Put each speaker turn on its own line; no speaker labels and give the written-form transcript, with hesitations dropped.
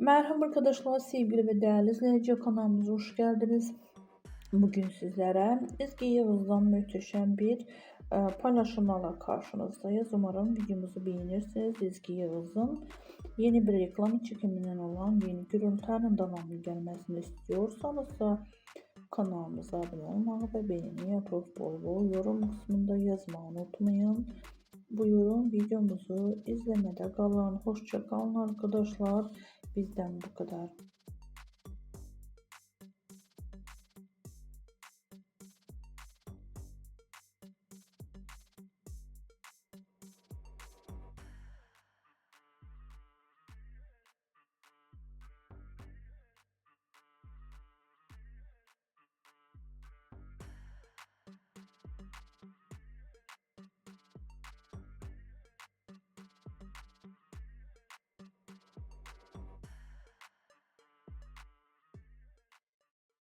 Merhaba arkadaşlar, sevgili ve değerli izleyici, kanalımıza hoş geldiniz. Bugün sizlere Ezgi Yağız'dan muhteşem bir paylaşımlarla karşınızdayız. Umarım videomuzu beğenirsiniz. Ezgi Yağız'ın yeni bir reklam çekiminden olan yeni görüntülerin devamlı gelmesini istiyorsanız da kanalımıza abone olmayı ve beğeni yapıp bol bol yorum kısmında yazmayı unutmayın. Buyurun videomuzu izlemede kalın. Hoşça kalın arkadaşlar. Bizden bu kadar.